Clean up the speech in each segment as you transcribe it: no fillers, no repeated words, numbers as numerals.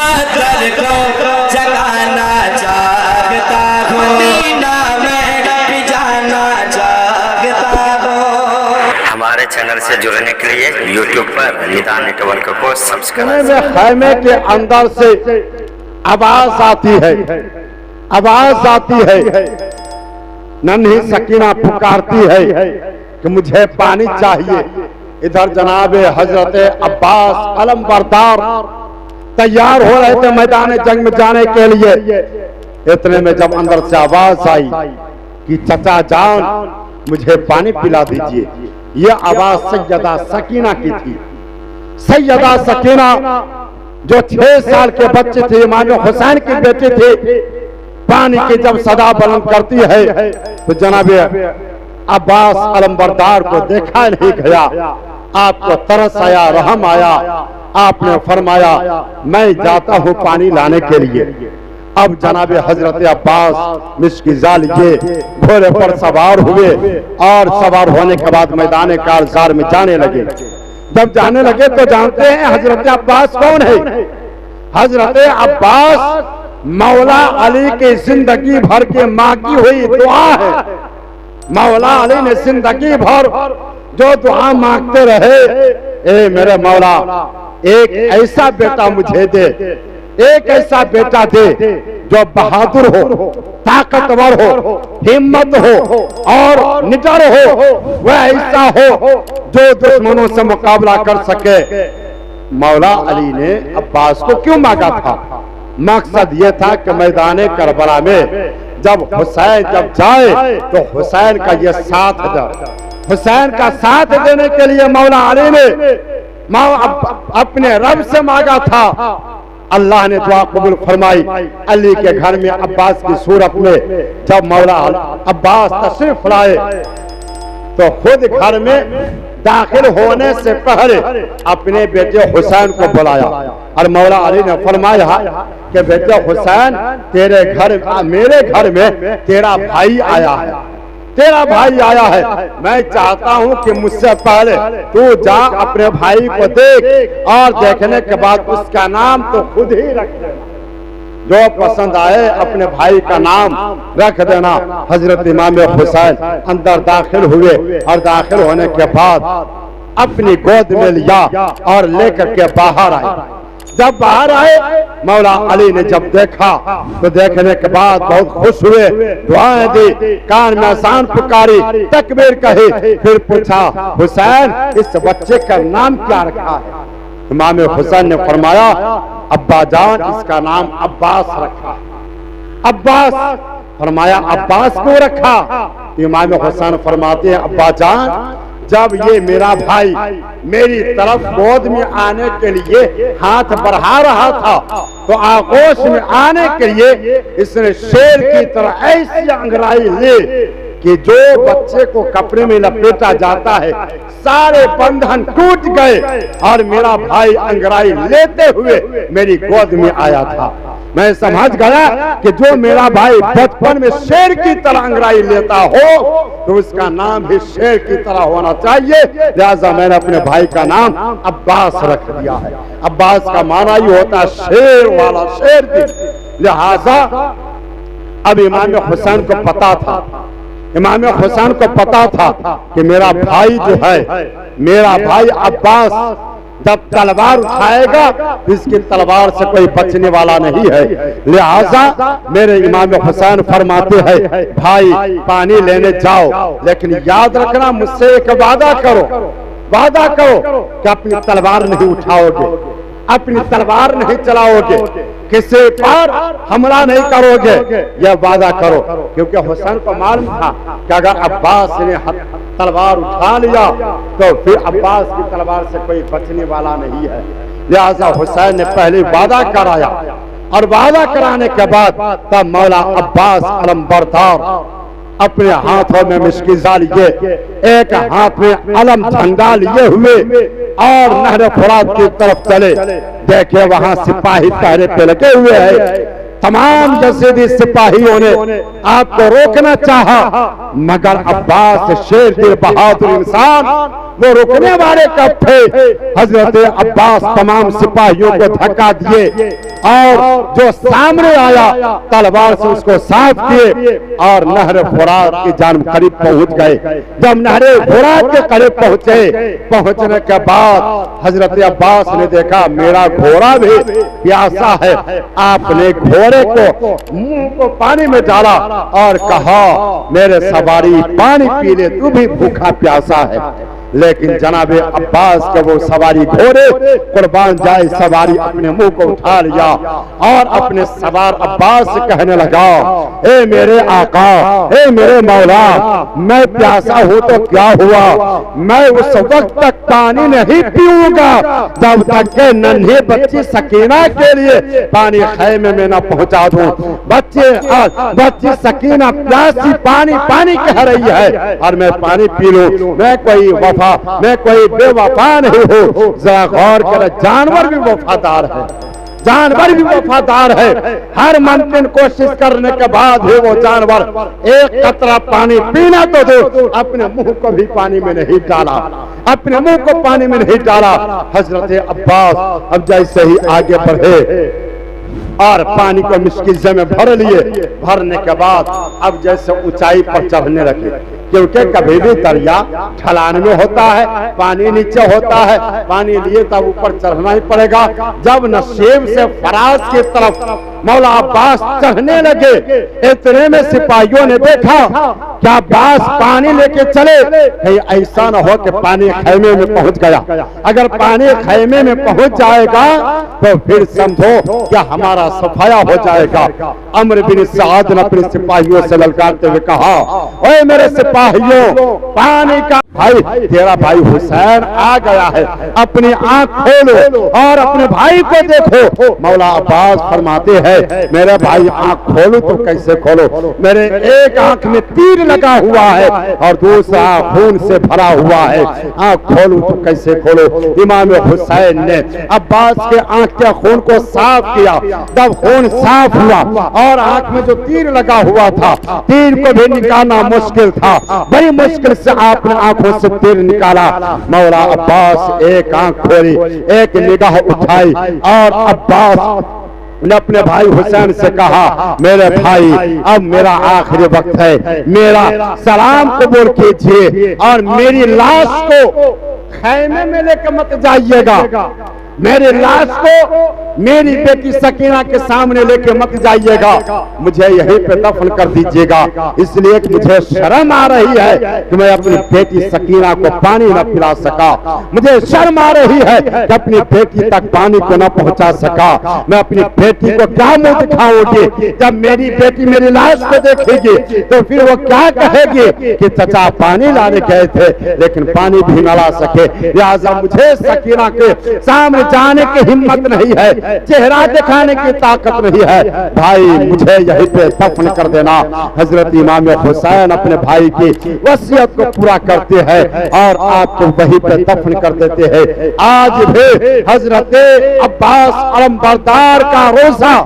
कातर को जगाना चाहता हूँ, मदीना में भी जाना चाहता हूँ। हमारे चैनल से जुड़ने के लिए YouTube पर निदान नेटवर्क को सब्सक्राइब। खैमे के अंदर से आवाज आती है, आवाज आती है। नन्ही सकीना पुकारती है कि मुझे पानी चाहिए। इधर जनाब हजरत अब्बास अलमबरदार तैयार हो रहे थे मैदान जंग में जाने के लिए। इतने में जब अंदर से आवाज आई कि चचा जान मुझे पानी पिला दीजिए, ये आवाज सैयदा सकीना की थी। सैयदा सकीना जो 6 साल के बच्चे थे, इमाम हुसैन की बेटी थे, पानी की जब सदा बुलंद करती है तो जनाब अब्बास अलमबरदार को देखा नहीं गया। आपको तरस आया, रहम आया। आपने फरमाया मैं जाता हूँ पानी लाने के लिए। अब जनाब हजरत अब्बास मिश्किजा लिए घोड़े पर सवार हुए और सवार होने के बाद मैदान कारजार में जाने लगे। जब जाने लगे तो जानते हैं हजरत अब्बास कौन है? हजरत अब्बास मौला अली की जिंदगी भर के मांगी हुई दुआ है। मौला अली ने जिंदगी भर जो दुआ मांगते रहे, ए मेरे मौला एक ऐसा बेटा मुझे दे, एक ऐसा बेटा दे जो बहादुर हो, ताकतवर हो, हिम्मत हो और निडर हो, वह ऐसा हो जो दुश्मनों से मुकाबला कर सके। मौला अली ने अब्बास को क्यों मांगा था? मकसद यह था कि मैदान करबला में जब हुसैन जब जाए तो हुसैन का यह साथ दे। हुसैन का साथ देने के लिए मौला अली ने अपने रब से मांगा था। अल्लाह ने दुआ कबूल फरमाई। अली के घर में अब्बास की सूरत में जब मौला अब्बास तशरीफ लाए तो खुद घर में दाखिल होने से पहले अपने बेटे हुसैन को बुलाया और मौला अली ने फरमाया कि बेटे हुसैन तेरे घर, मेरे घर में तेरा भाई आया है, तेरा भाई आया है। मैं चाहता हूं कि मुझसे पहले तू जा अपने भाई को देख और देखने के बाद उसका नाम तो खुद ही रख देना, जो पसंद आए अपने भाई का नाम रख देना। हजरत इमाम हुसैन अंदर दाखिल हुए और दाखिल होने के बाद अपनी गोद में लिया और लेकर के बाहर आए। जब बाहर आए मौला अली ने जब देखा तो देखने के बाद बहुत खुश हुए, दुआएं दी, कान में आसान पुकारी, तकबीर कही। फिर पूछा हुसैन इस बच्चे का नाम क्या रखा है? इमाम हुसैन ने फरमाया अब्बा जान इसका नाम अब्बास रखा। अब्बास फरमाया अब्बास क्यों रखा? इमाम हुसैन फरमाते हैं अब्बा जान जब ये मेरा भाई मेरी तरफ गोद में आने के लिए हाथ बढ़ा रहा था तो आगोश में आने के लिए इसने शेर की तरह ऐसी अंगड़ाई ली कि जो बच्चे को कपड़े में लपेटा जाता है सारे बंधन टूट गए और मेरा भाई अंगड़ाई लेते हुए मेरी गोद में आया था। मैं समझ गया कि जो मेरा भाई बचपन में शेर की तरह अंगड़ाई लेता हो तो उसका नाम भी शेर की तरह होना चाहिए। लिहाजा मैंने अपने भाई का नाम अब्बास रख दिया है। अब्बास का माना ही होता है शेर वाला, शेर की। लिहाजा अब इमाम हुसैन को पता था, इमाम हुसैन को पता था कि मेरा भाई जो है, मेरा भाई अब्बास जब तलवार उठाएगा इसकी तलवार से कोई बचने वाला नहीं है। लिहाजा मेरे इमाम हुसैन फरमाते हैं भाई पानी लेने जाओ, लेकिन याद रखना मुझसे एक वादा करो, वादा करो कि अपनी तलवार नहीं उठाओगे, अपनी तलवार नहीं चलाओगे, किसी पर हमला नहीं करोगे, यह वादा करो। क्योंकि हुसैन को मालूम था कि अगर अब्बास ने तलवार उठा लिया तो फिर अब्बास की तलवार से कोई बचने वाला नहीं है। लिहाजा हुसैन ने पहले वादा कराया और वादा कराने के बाद तब मौला अब्बास अलमबरदार अपने हाथों में मिश्किज़ा लिए, एक हाथ में अलम झंडा लिए हुए और नहर फुरात की तरफ चले। देखे वहां सिपाही पहरे पे लगे हुए हैं। तमाम यजीदी सिपाहियों ने आपको रोकना चाहा, मगर अब्बास शेर के बहादुर इंसान वो रुकने वाले कब थे? हजरत अब्बास तमाम सिपाहियों को धक्का दिए और जो सामने आया तलवार से उसको साफ किए और नहर फुरात की जानब करीब पहुंच गए। जब नहर फुरात के करीब पहुंचने के बाद हजरत अब्बास ने देखा मेरा घोड़ा भी प्यासा है। आपने घोड़े को मुंह को पानी में डाला और कहा मेरे सवारी पानी पी ले, तू भी भूखा प्यासा है। लेकिन जनाबे अब्बास के वो सवारी घोड़े कुर्बान जाए सवारी अपने मुंह को उठा लिया और अपने सवार अब्बास से कहने लगा, ए मेरे आका, ए मेरे मौला, मैं प्यासा हूं तो क्या हुआ, मैं उस वक्त तक पानी नहीं पीऊंगा जब तक के नन्ही बच्ची सकीना के लिए पानी खैमे में न पहुंचा दूं। बच्ची सकीना प्यासी पानी पानी कह रही है और मैं पानी पी लूं। मैं कोई बेवफा नहीं हूँ। जरा गौर कर, जानवर भी वफादार है, जानवर भी वफादार है। हर मुमकिन कोशिश करने के बाद भी वो जानवर एक कतरा पानी पीना तो दो, अपने मुंह को भी पानी में नहीं डाला, अपने मुंह को पानी में नहीं डाला। हजरत अब्बास अब जैसे ही आगे बढ़े और पानी को मिश्किल में भर लिए, भरने के बाद अब जैसे ऊंचाई पर चढ़ने लगे, क्योंकि कभी भी दरिया ढलान में होता है, पानी नीचे होता है, पानी लिए तब ऊपर चढ़ना ही पड़ेगा। जब नसीब से फराज की तरफ मौला अब्बास चढ़ने लगे, इतने में सिपाहियों ने देखा क्या अब्बास पानी लेके चले, कहीं ऐसा न हो कि पानी खैमे में पहुंच गया। अगर पानी खैमे में पहुंच जाएगा तो फिर समझो क्या हमारा सफाया हो जाएगा। अम्र बिन साद ने अपने सिपाहियों से ललकारते हुए कहा, ओए मेरे सिपाहियों, पानी का भाई, तेरा भाई हुसैन आ गया है, अपनी आंख खोलो और अपने भाई को देखो। मौला अब्बास फरमाते हैं मेरे भाई आंख खोलो तो कैसे खोलो, मेरे एक आंख में तीर लगा हुआ है और दूसरा खून से भरा हुआ है, आंख खोलो तो कैसे खोलो। इमाम हुसैन ने अब्बास के आंख के खून को साफ किया। जब खून साफ हुआ और आंख में जो तीर लगा हुआ था, तीर को भी निकालना मुश्किल था, बड़ी मुश्किल से आपने आंखों से तीर निकाला। मौला अब्बास एक आंख खोली, एक निगाह उठाई और अब्बास ने अपने भाई हुसैन से कहा, मेरे भाई अब मेरा आखिरी वक्त है, मेरा सलाम कबूल कीजिए और मेरी लाश को खैमे में लेकर मत जाइएगा, मेरी लाश को मेरी बेटी सकीना के सामने लेके मत जाइएगा, मुझे यहीं पे दफन कर दीजिएगा, इसलिए कि मुझे शर्म आ रही है कि मैं अपनी बेटी सकीना को पानी न पिला सका, मुझे शर्म आ रही है कि अपनी बेटी तक पानी को न पहुंचा सका। मैं अपनी बेटी को क्या मुंह दिखाऊंगी, जब मेरी बेटी मेरी लाश को देखेगी तो फिर वो क्या कहेगी कि चचा पानी लाने गए थे लेकिन पानी भी न ला सके। लिहाजा मुझे सकीना के सामने जाने की हिम्मत नहीं है, चेहरा दिखाने की ताकत नहीं है, भाई मुझे यहीं पे दफन कर देना। हजरत इमाम हुसैन अपने भाई की वसीयत को पूरा करते हैं और आपको वहीं पे दफन कर देते हैं। आज भी हजरत अब्बास अलमबरदार का रोजा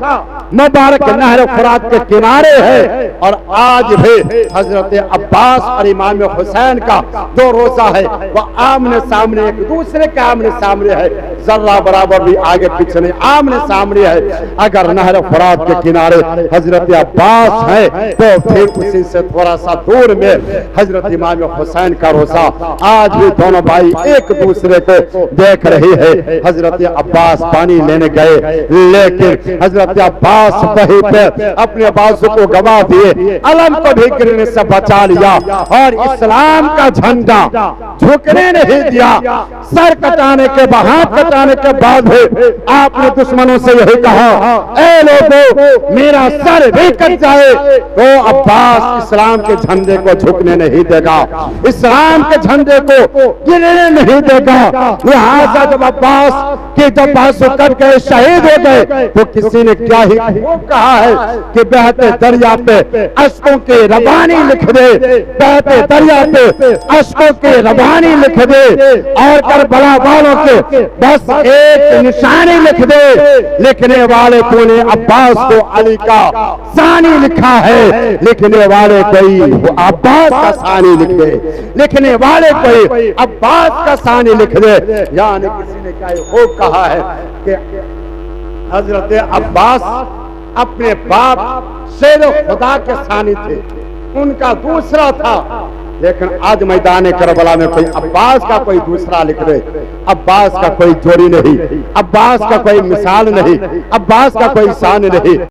मुबारक नहर फुरात के किनारे है और आज भी हजरत अब्बास और इमाम हुसैन का जो रोजा है वह आमने सामने, एक दूसरे के आमने सामने है, जर्रा बराबर भी आगे पीछे नहीं, आमने सामने है। अगर नहर फुरात के किनारे हजरत अब्बास है तो फिर उसी से थोड़ा सा दूर में हजरत इमाम हुसैन का रोजा। आज भी दोनों भाई एक दूसरे को देख रहे हैं। हजरत अब्बास पानी लेने गए लेकिन हजरत अब्बास वहीं पे अपने बाजू को गवा दिए, अलम को भी गिरने से बचा लिया और इस्लाम का झंडा झुकने नहीं दिया। सर कटाने के हाथ कटाने के बाद भी आपने दुश्मनों से यही कहा, ए लोगों मेरा सर भी कट जाए तो अब्बास इस्लाम के झंडे को झुकने नहीं देगा, इस्लाम के झंडे को गिरने नहीं देगा। लिहाजा जब अब्बास के जब बाजू कट गए, शहीद हो गए तो किसी ने क्या ही खूब कहा है कि बहते दरिया पे अश्कों के रवानी लिख दे, बहते दरिया पे अश्कों के रवानी लिख दे और करबला वालों के बस एक निशानी लिख दे। लिखने वाले तूने अब्बास को अली का सानी लिखा है, लिखने वाले कोई अब्बास का सानी लिख दे, लिखने वाले कोई अब्बास का सानी लिख दे। यानी किसी ने क्या खूब कहा है कि हजरत अब्बास अपने बाप शेर खुदा के सानी थे, उनका दूसरा था। लेकिन आज मैदान करबला में कोई अब्बास का कोई दूसरा लिख दे, अब्बास का कोई जोड़ी नहीं, अब्बास का कोई मिसाल नहीं, अब्बास का कोई शान नहीं।